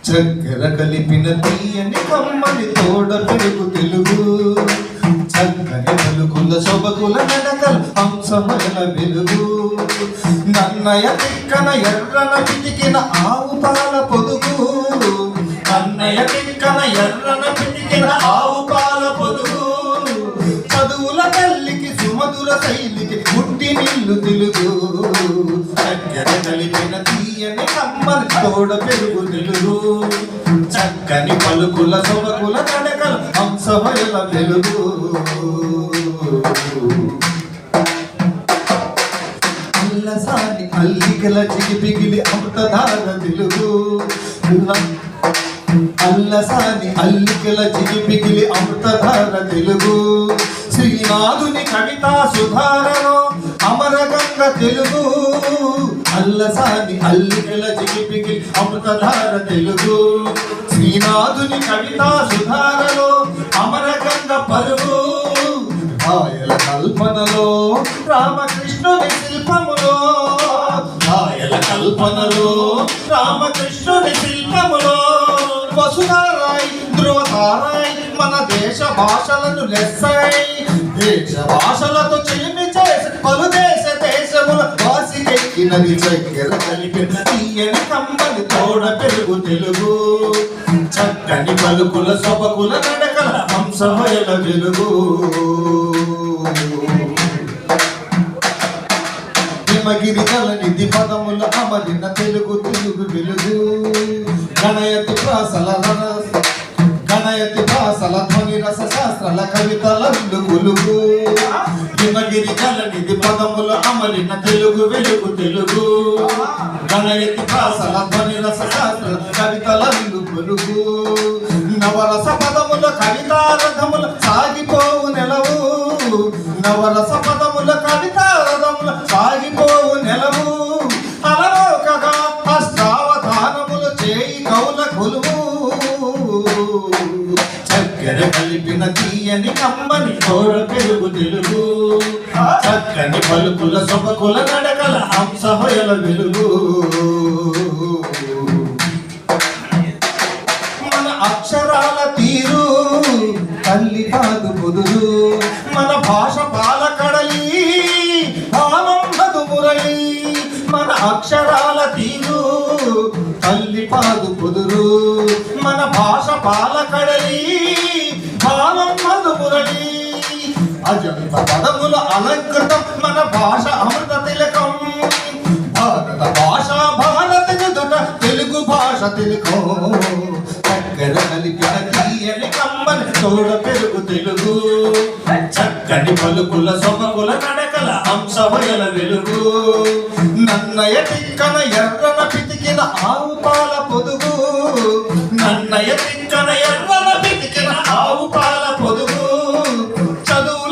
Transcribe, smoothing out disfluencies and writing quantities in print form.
చక్కెర కలిపిన తీయని కమ్మని తోడ పెరుగు తెలుగు, చక్కని పలుకుల సొబకుల నడకల హంసమల వెలుగు, నన్నయ తిక్కన ఎర్రన పితికిన ఆవు పాల పొదుగు, నన్నయ తిక్కన ఎర్రన పితికిన ఆవు పాల పొదుగు, చదువుల తల్లికి సుమధుర శైలికి పుట్టి నిల్లు తెలుగు, చక్కెర కలిపిన తీయని కమ్మని తోడ పెరుగు తెలుగు, చక్కని పలుకుల సొబకుల నడకల హంసమల వెలుగు. అల్లసాని అల్లికల చిగిపిగిలి అమృతధార తెలుగు, అల్లసాని అల్లికల చిగిపిగిలి అమృతధార తెలుగు, శ్రీనాథుని కవితా సుధారలో అమరగంగ తెలుగు, అల్లసాని అల్లికల చిగిపిగిలి అమృతధార తెలుగు, శ్రీనాథుని కవితా సుధారలో అమరగంగ పలుగు, ఆయల కల్పనలో రామకృష్ణుని శిల్పములో, ఆయల కల్పనలో రామకృష్ణుని శిల్పములో, వసుధారాయ్ ధ్రువతారాయ్ మన దేశ భాషలను లెస్సాయి, దేశ భాషలతో చిలిమి చేసి పలు దేశముల వాసికెక్కినది చక్కెర కలిపిన తీయని కమ్మని తోడ పెరుగు తెలుగు, చక్కని పలుకుల సొబకుల నడకల హంసమల వెలుగు. హిమగిరికల నిధి పదముల అమరిన తెలుగు తెలుగు వెలుగు, గణయతి ప్రాసల ధ్వని రస శాస్త్రాల కవితల వెలుగు, హిమగిరికల నిధి పదముల అమరిన తెలుగు వెలుగు తెలుగు, గణయతి ప్రాసల ధ్వని రస శాస్త్రాల కవితల వెలుగు, నవరస పదముల కవితారథముల సాగిపోవు నెలవు, నవరస పదముల కవితారథముల సాగిపోవు నెలవు, అలలోకగా అష్టావధానములు చేయి కౌల కొలువు, చక్కెర కలిపిన తీయని కమ్మని తోడ పెరుగు తెలుగు, చక్కని పలుకుల సొబకుల నడకల హంసమల వెలుగు. మన అక్షరాల తీరు తల్లి కాదు పొదులు, మన భాష పాలకడలి భావం మధు మురళి, మన అక్షరాల తీరు తల్లి పాదు పొదులు, మన భాష పాలకడలి భావం మధు మురళి, అజంత పదముల అలంకృతం మన భాష అమృత తిలకం, భారత భాష భారత జదుట తెలుగు భాష తిలకం, చక్కెర కలిపిన తీయని కమ్మని తోడ పెరుగు తెలుగు, చక్కని పలుకుల సొబకుల నడకల హంసమల వెలుగు, నన్నయ తిక్కన ఎర్ర